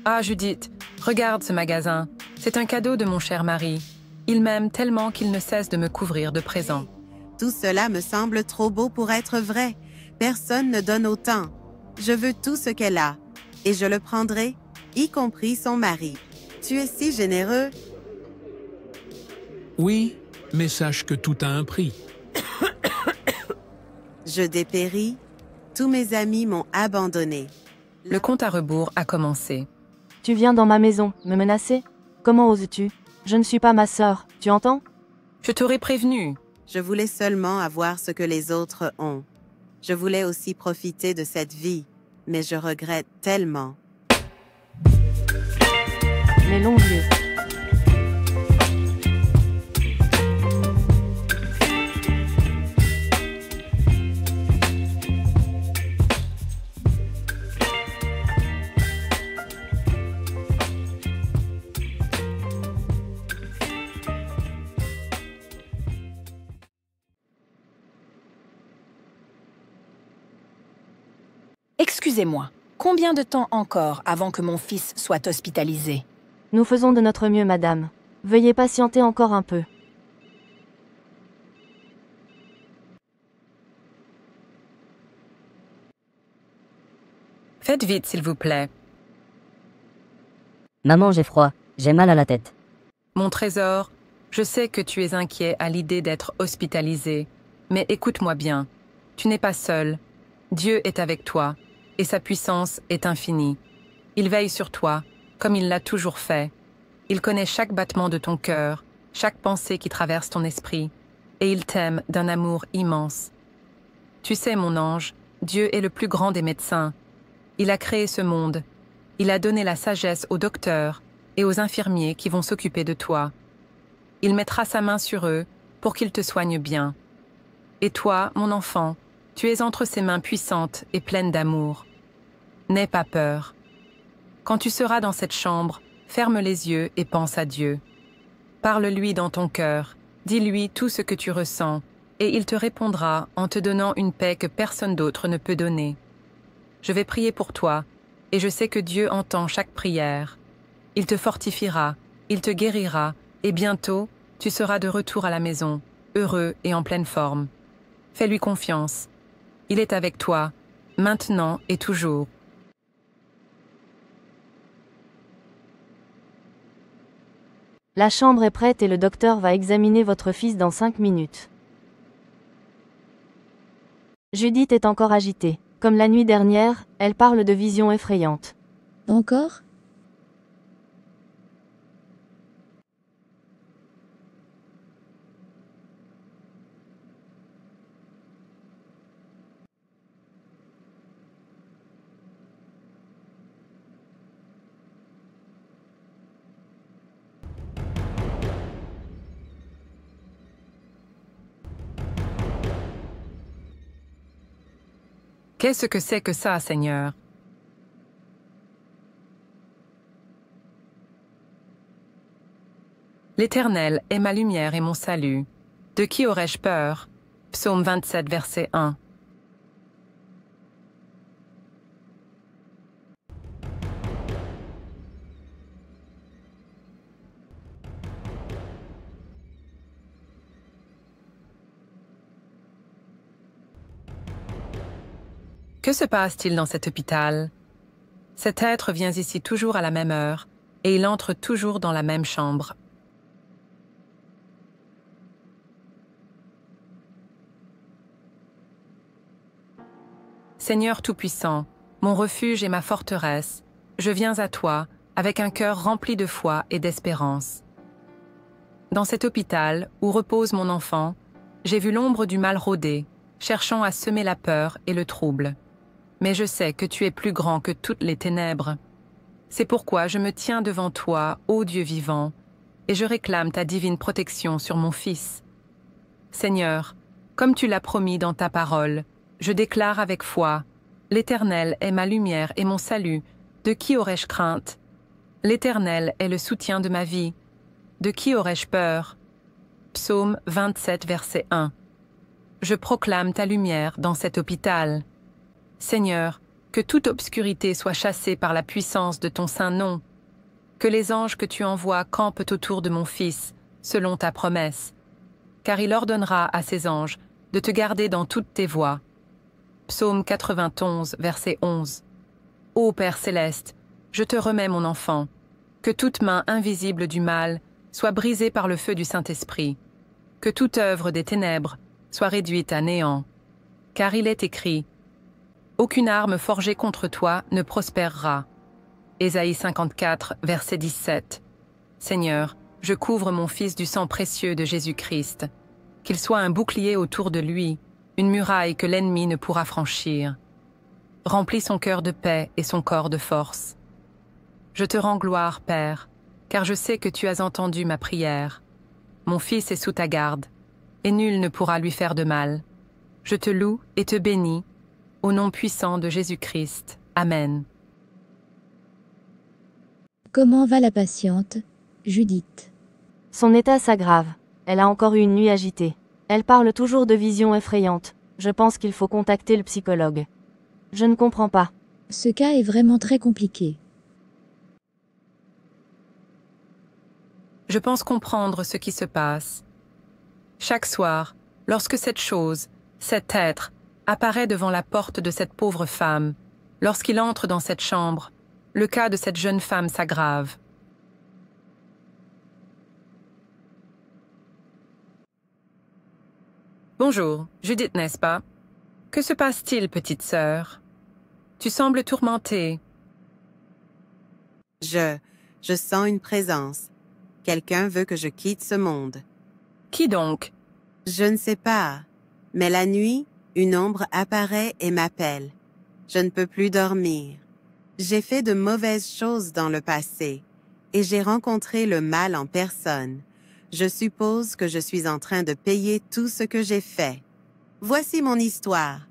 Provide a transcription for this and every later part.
Ah, Judith, regarde ce magasin. C'est un cadeau de mon cher mari. Il m'aime tellement qu'il ne cesse de me couvrir de présents. Tout cela me semble trop beau pour être vrai. Personne ne donne autant. Je veux tout ce qu'elle a, et je le prendrai, y compris son mari. Tu es si généreux. Oui, mais sache que tout a un prix. Je dépéris. Tous mes amis m'ont abandonné. Le compte à rebours a commencé. Tu viens dans ma maison, me menacer? Comment oses-tu? Je ne suis pas ma sœur, tu entends? Je t'aurais prévenu. Je voulais seulement avoir ce que les autres ont. Je voulais aussi profiter de cette vie, mais je regrette tellement. Les longs lieux. Excusez-moi, combien de temps encore avant que mon fils soit hospitalisé? Nous faisons de notre mieux, madame. Veuillez patienter encore un peu. Faites vite, s'il vous plaît. Maman, j'ai froid. J'ai mal à la tête. Mon trésor, je sais que tu es inquiet à l'idée d'être hospitalisé, mais écoute-moi bien. Tu n'es pas seul. Dieu est avec toi, et sa puissance est infinie. Il veille sur toi, comme il l'a toujours fait. Il connaît chaque battement de ton cœur, chaque pensée qui traverse ton esprit, et il t'aime d'un amour immense. Tu sais, mon ange, Dieu est le plus grand des médecins. Il a créé ce monde. Il a donné la sagesse aux docteurs et aux infirmiers qui vont s'occuper de toi. Il mettra sa main sur eux pour qu'ils te soignent bien. Et toi, mon enfant, tu es entre ses mains puissantes et pleines d'amour. N'aie pas peur. Quand tu seras dans cette chambre, ferme les yeux et pense à Dieu. Parle-lui dans ton cœur, dis-lui tout ce que tu ressens, et il te répondra en te donnant une paix que personne d'autre ne peut donner. Je vais prier pour toi, et je sais que Dieu entend chaque prière. Il te fortifiera, il te guérira, et bientôt, tu seras de retour à la maison, heureux et en pleine forme. Fais-lui confiance. Il est avec toi, maintenant et toujours. La chambre est prête et le docteur va examiner votre fils dans 5 minutes. Judith est encore agitée. Comme la nuit dernière, elle parle de visions effrayantes. Encore? Qu'est-ce que c'est que ça, Seigneur? L'Éternel est ma lumière et mon salut. De qui aurais-je peur? Psaume 27, verset 1. Que se passe-t-il dans cet hôpital? Cet être vient ici toujours à la même heure, et il entre toujours dans la même chambre. Seigneur Tout-Puissant, mon refuge et ma forteresse, je viens à toi avec un cœur rempli de foi et d'espérance. Dans cet hôpital où repose mon enfant, j'ai vu l'ombre du mal rôder, cherchant à semer la peur et le trouble. Mais je sais que tu es plus grand que toutes les ténèbres. C'est pourquoi je me tiens devant toi, ô Dieu vivant, et je réclame ta divine protection sur mon fils. Seigneur, comme tu l'as promis dans ta parole, je déclare avec foi, l'Éternel est ma lumière et mon salut, de qui aurais-je crainte? L'Éternel est le soutien de ma vie, de qui aurais-je peur? Psaume 27, verset 1. Je proclame ta lumière dans cet hôpital. Seigneur, Que toute obscurité soit chassée par la puissance de ton saint nom. Que les anges que tu envoies campent autour de mon Fils, selon ta promesse. Car il ordonnera à ses anges de te garder dans toutes tes voies. Psaume 91, verset 11. Ô Père céleste, je te remets mon enfant. Que toute main invisible du mal soit brisée par le feu du Saint-Esprit. Que toute œuvre des ténèbres soit réduite à néant. Car il est écrit « Aucune arme forgée contre toi ne prospérera ». Ésaïe 54, verset 17. Seigneur, je couvre mon Fils du sang précieux de Jésus-Christ. Qu'il soit un bouclier autour de lui, une muraille que l'ennemi ne pourra franchir. Remplis son cœur de paix et son corps de force. Je te rends gloire, Père, car je sais que tu as entendu ma prière. Mon Fils est sous ta garde, et nul ne pourra lui faire de mal. Je te loue et te bénis, au nom puissant de Jésus-Christ. Amen. Comment va la patiente, Judith? Son état s'aggrave. Elle a encore eu une nuit agitée. Elle parle toujours de visions effrayantes. Je pense qu'il faut contacter le psychologue. Je ne comprends pas. Ce cas est vraiment très compliqué. Je pense comprendre ce qui se passe. Chaque soir, lorsque cette chose, cet être, apparaît devant la porte de cette pauvre femme, lorsqu'il entre dans cette chambre, le cas de cette jeune femme s'aggrave. Bonjour, Judith, n'est-ce pas? Que se passe-t-il, petite sœur? Tu sembles tourmentée. Je sens une présence. Quelqu'un veut que je quitte ce monde. Qui donc? Je ne sais pas, mais la nuit, une ombre apparaît et m'appelle. Je ne peux plus dormir. J'ai fait de mauvaises choses dans le passé et j'ai rencontré le mal en personne. Je suppose que je suis en train de payer tout ce que j'ai fait. Voici mon histoire.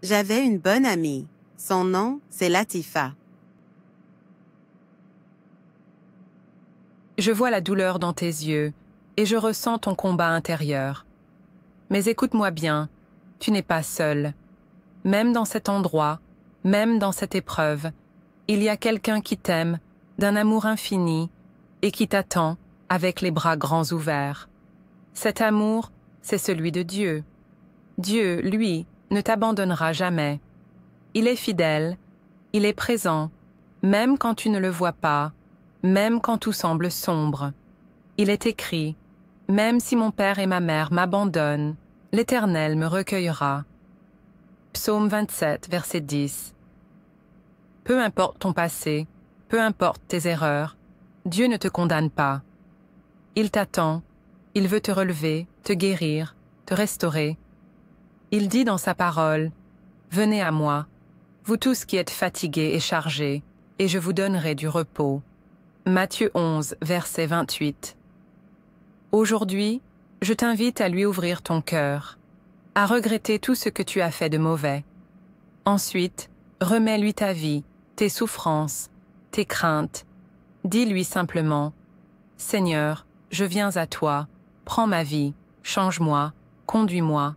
J'avais une bonne amie. Son nom, c'est Latifa. Je vois la douleur dans tes yeux et je ressens ton combat intérieur. Mais écoute-moi bien, tu n'es pas seul. Même dans cet endroit, même dans cette épreuve, il y a quelqu'un qui t'aime d'un amour infini et qui t'attend avec les bras grands ouverts. Cet amour, c'est celui de Dieu. Dieu, lui, ne t'abandonnera jamais. Il est fidèle, il est présent, même quand tu ne le vois pas, même quand tout semble sombre. Il est écrit, « Même si mon père et ma mère m'abandonnent, l'Éternel me recueillera. » Psaume 27, verset 10. Peu importe ton passé, peu importe tes erreurs, Dieu ne te condamne pas. Il t'attend, il veut te relever, te guérir, te restaurer. Il dit dans sa parole, « Venez à moi, vous tous qui êtes fatigués et chargés, et je vous donnerai du repos. » Matthieu 11, verset 28. Aujourd'hui, je t'invite à lui ouvrir ton cœur, à regretter tout ce que tu as fait de mauvais. Ensuite, remets-lui ta vie, tes souffrances, tes craintes. Dis-lui simplement, « Seigneur, je viens à toi, prends ma vie, change-moi, conduis-moi. »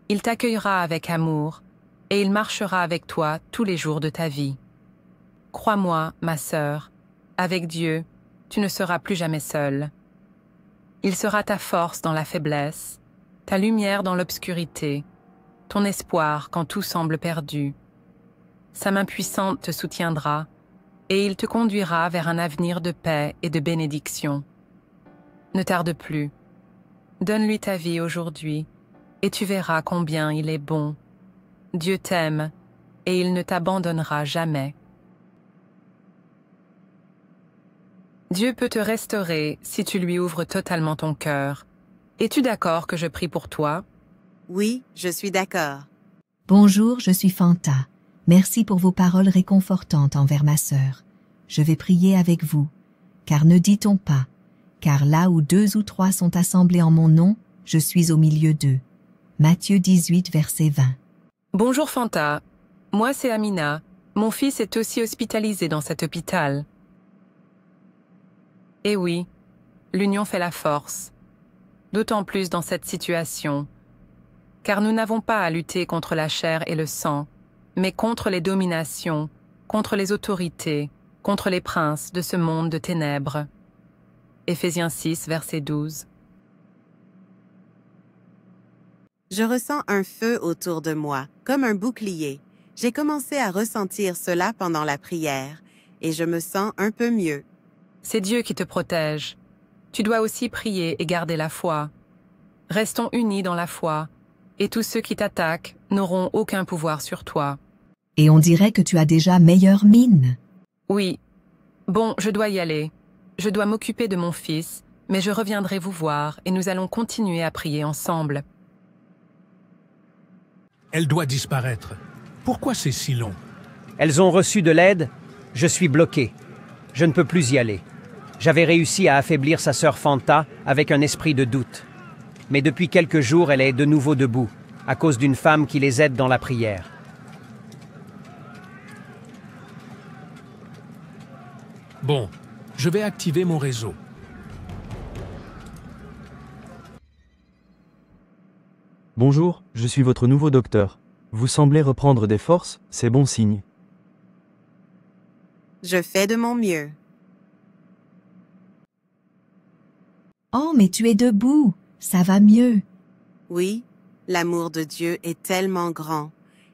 Il t'accueillera avec amour et il marchera avec toi tous les jours de ta vie. Crois-moi, ma sœur, avec Dieu, tu ne seras plus jamais seule. Il sera ta force dans la faiblesse, ta lumière dans l'obscurité, ton espoir quand tout semble perdu. Sa main puissante te soutiendra et il te conduira vers un avenir de paix et de bénédiction. Ne tarde plus. Donne-lui ta vie aujourd'hui et tu verras combien il est bon. Dieu t'aime et il ne t'abandonnera jamais. Dieu peut te restaurer si tu lui ouvres totalement ton cœur. Es-tu d'accord que je prie pour toi? Oui, je suis d'accord. Bonjour, je suis Fanta. Merci pour vos paroles réconfortantes envers ma sœur. Je vais prier avec vous. Car ne dit-on pas, car là où 2 ou 3 sont assemblés en mon nom, je suis au milieu d'eux. Matthieu 18, verset 20. Bonjour Fanta, moi c'est Amina. Mon fils est aussi hospitalisé dans cet hôpital. Eh oui, l'union fait la force, d'autant plus dans cette situation, car nous n'avons pas à lutter contre la chair et le sang, mais contre les dominations, contre les autorités, contre les princes de ce monde de ténèbres. Éphésiens 6, verset 12. Je ressens un feu autour de moi, comme un bouclier. J'ai commencé à ressentir cela pendant la prière, et je me sens un peu mieux. C'est Dieu qui te protège. Tu dois aussi prier et garder la foi. Restons unis dans la foi, et tous ceux qui t'attaquent n'auront aucun pouvoir sur toi. Et on dirait que tu as déjà meilleure mine. Oui. Bon, je dois y aller. Je dois m'occuper de mon fils, mais je reviendrai vous voir et nous allons continuer à prier ensemble. Elle doit disparaître. Pourquoi c'est si long? Elles ont reçu de l'aide, je suis bloqué. Je ne peux plus y aller. J'avais réussi à affaiblir sa sœur Fanta avec un esprit de doute. Mais depuis quelques jours, elle est de nouveau debout, à cause d'une femme qui les aide dans la prière. Bon, je vais activer mon réseau. Bonjour, je suis votre nouveau docteur. Vous semblez reprendre des forces, c'est bon signe. Je fais de mon mieux. Oh, mais tu es debout. Ça va mieux. Oui, l'amour de Dieu est tellement grand.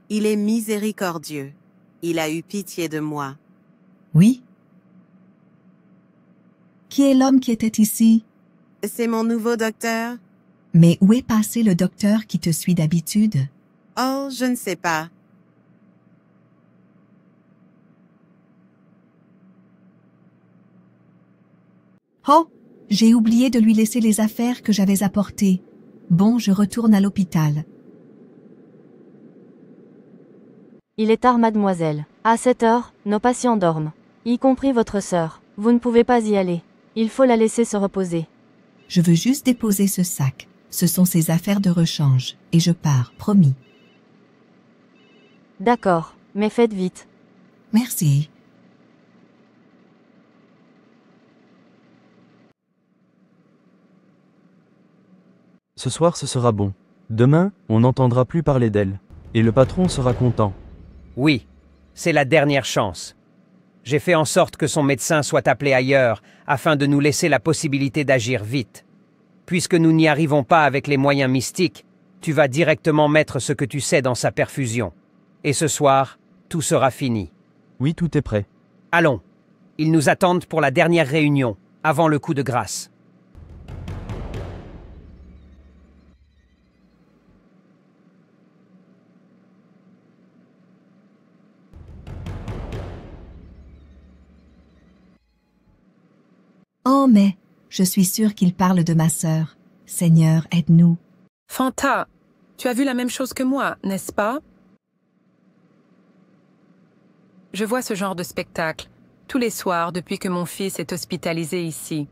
Il est miséricordieux. Il a eu pitié de moi. Oui. Qui est l'homme qui était ici? C'est mon nouveau docteur? Mais où est passé le docteur qui te suit d'habitude? Oh, je ne sais pas. Oh, j'ai oublié de lui laisser les affaires que j'avais apportées. Bon, je retourne à l'hôpital. Il est tard, mademoiselle. À 7 heures, nos patients dorment. Y compris votre sœur. Vous ne pouvez pas y aller. Il faut la laisser se reposer. Je veux juste déposer ce sac. Ce sont ses affaires de rechange. Et je pars, promis. D'accord, mais faites vite. Merci. Ce soir ce sera bon. Demain, on n'entendra plus parler d'elle. Et le patron sera content. Oui, c'est la dernière chance. J'ai fait en sorte que son médecin soit appelé ailleurs afin de nous laisser la possibilité d'agir vite. Puisque nous n'y arrivons pas avec les moyens mystiques, tu vas directement mettre ce que tu sais dans sa perfusion. Et ce soir, tout sera fini. Oui, tout est prêt. Allons, ils nous attendent pour la dernière réunion, avant le coup de grâce. Oh, mais je suis sûre qu'il parle de ma sœur. Seigneur, aide-nous. Fanta, tu as vu la même chose que moi, n'est-ce pas? Je vois ce genre de spectacle tous les soirs depuis que mon fils est hospitalisé ici.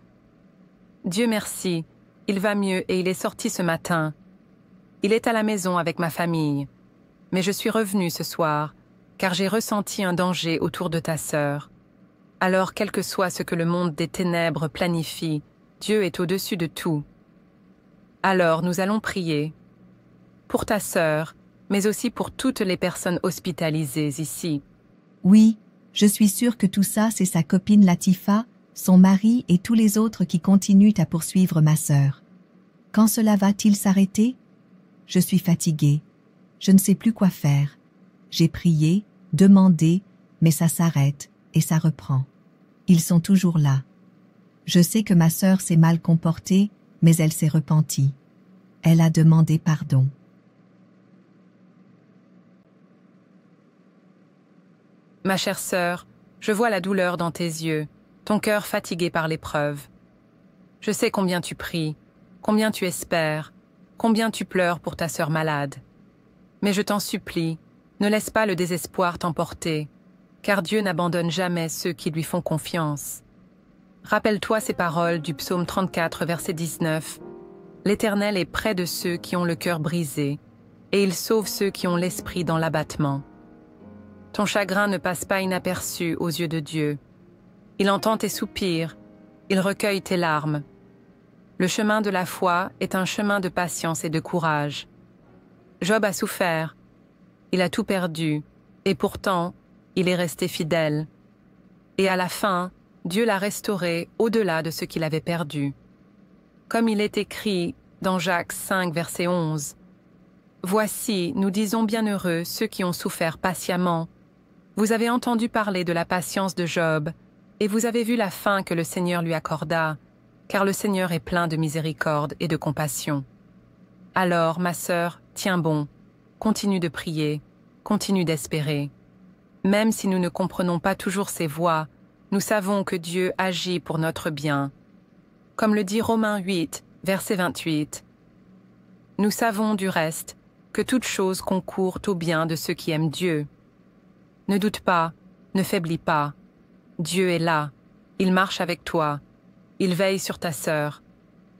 Dieu merci, il va mieux et il est sorti ce matin. Il est à la maison avec ma famille. Mais je suis revenue ce soir, car j'ai ressenti un danger autour de ta sœur. Alors, quel que soit ce que le monde des ténèbres planifie, Dieu est au-dessus de tout. Alors, nous allons prier. Pour ta sœur, mais aussi pour toutes les personnes hospitalisées ici. Oui, je suis sûre que tout ça, c'est sa copine Latifa, son mari et tous les autres qui continuent à poursuivre ma sœur. Quand cela va-t-il s'arrêter? Je suis fatiguée. Je ne sais plus quoi faire. J'ai prié, demandé, mais ça s'arrête et ça reprend. Ils sont toujours là. Je sais que ma sœur s'est mal comportée, mais elle s'est repentie. Elle a demandé pardon. Ma chère sœur, je vois la douleur dans tes yeux, ton cœur fatigué par l'épreuve. Je sais combien tu pries, combien tu espères, combien tu pleures pour ta sœur malade. Mais je t'en supplie, ne laisse pas le désespoir t'emporter, car Dieu n'abandonne jamais ceux qui lui font confiance. Rappelle-toi ces paroles du psaume 34, verset 19. L'Éternel est près de ceux qui ont le cœur brisé, et il sauve ceux qui ont l'esprit dans l'abattement. Ton chagrin ne passe pas inaperçu aux yeux de Dieu. Il entend tes soupirs, il recueille tes larmes. Le chemin de la foi est un chemin de patience et de courage. Job a souffert, il a tout perdu, Et pourtant, il est resté fidèle. Et à la fin, Dieu l'a restauré au-delà de ce qu'il avait perdu. Comme il est écrit dans Jacques 5, verset 11, « Voici, nous disons bienheureux ceux qui ont souffert patiemment. Vous avez entendu parler de la patience de Job, et vous avez vu la fin que le Seigneur lui accorda, car le Seigneur est plein de miséricorde et de compassion. Alors, ma sœur, tiens bon, continue de prier, continue d'espérer. Même si nous ne comprenons pas toujours ses voies, nous savons que Dieu agit pour notre bien. Comme le dit Romains 8, verset 28. Nous savons du reste que toute chose concourt au bien de ceux qui aiment Dieu. Ne doute pas, ne faiblis pas. Dieu est là, il marche avec toi, il veille sur ta sœur.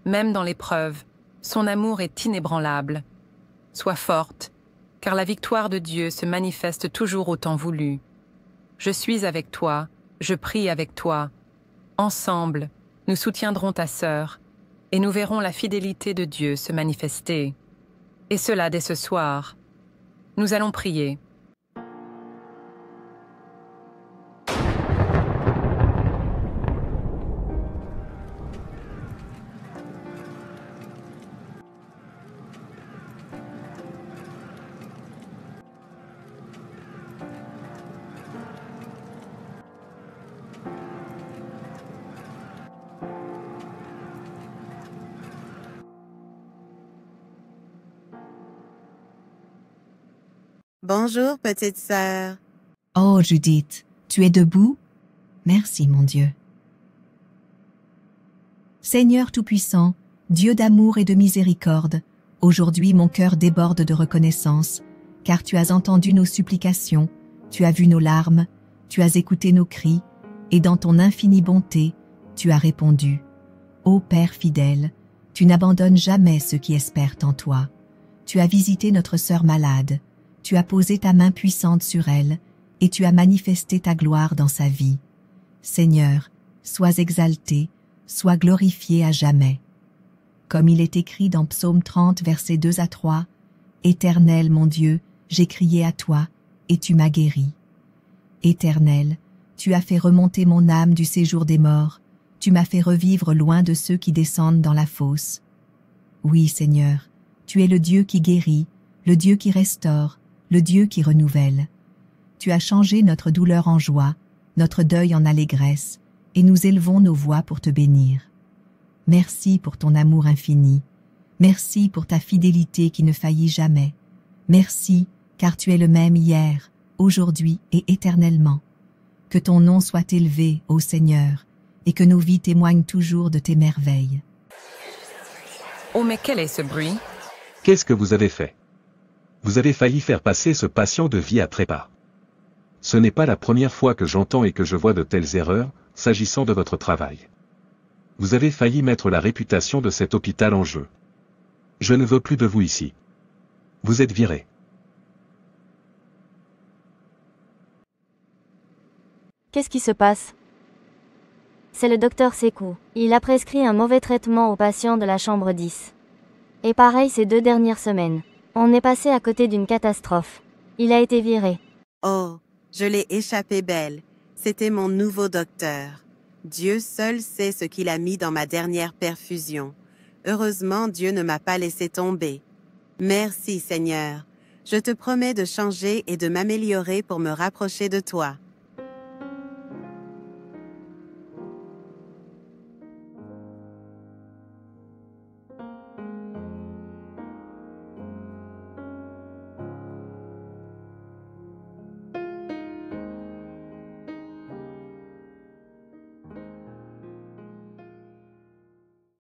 Même dans l'épreuve, son amour est inébranlable. Sois forte, car la victoire de Dieu se manifeste toujours au temps voulu. Je suis avec toi, je prie avec toi. Ensemble, nous soutiendrons ta sœur, et nous verrons la fidélité de Dieu se manifester. Et cela dès ce soir. Nous allons prier. Bonjour, petite sœur. Oh, Judith, tu es debout? Merci, mon Dieu. Seigneur Tout-Puissant, Dieu d'amour et de miséricorde, aujourd'hui mon cœur déborde de reconnaissance, car tu as entendu nos supplications, tu as vu nos larmes, tu as écouté nos cris, et dans ton infinie bonté, tu as répondu. Ô Père fidèle, tu n'abandonnes jamais ceux qui espèrent en toi. Tu as visité notre sœur malade, tu as posé ta main puissante sur elle, et tu as manifesté ta gloire dans sa vie. Seigneur, sois exalté, sois glorifié à jamais. Comme il est écrit dans Psaume 30, versets 2 à 3, « Éternel, mon Dieu, j'ai crié à toi, et tu m'as guéri. Éternel, tu as fait remonter mon âme du séjour des morts, tu m'as fait revivre loin de ceux qui descendent dans la fosse. Oui, Seigneur, tu es le Dieu qui guérit, le Dieu qui restaure, le Dieu qui renouvelle. Tu as changé notre douleur en joie, notre deuil en allégresse, et nous élevons nos voix pour te bénir. Merci pour ton amour infini. Merci pour ta fidélité qui ne faillit jamais. Merci, car tu es le même hier, aujourd'hui et éternellement. Que ton nom soit élevé, ô Seigneur, et que nos vies témoignent toujours de tes merveilles. Oh, mais quel est ce bruit? Qu'est-ce que vous avez fait? Vous avez failli faire passer ce patient de vie à trépas. Ce n'est pas la première fois que j'entends et que je vois de telles erreurs, s'agissant de votre travail. Vous avez failli mettre la réputation de cet hôpital en jeu. Je ne veux plus de vous ici. Vous êtes viré. Qu'est-ce qui se passe? C'est le docteur Sekou. Il a prescrit un mauvais traitement aux patients de la chambre 10. Et pareil ces 2 dernières semaines. On est passé à côté d'une catastrophe. Il a été viré. Oh, je l'ai échappé belle. C'était mon nouveau docteur. Dieu seul sait ce qu'il a mis dans ma dernière perfusion. Heureusement, Dieu ne m'a pas laissé tomber. Merci, Seigneur. Je te promets de changer et de m'améliorer pour me rapprocher de toi.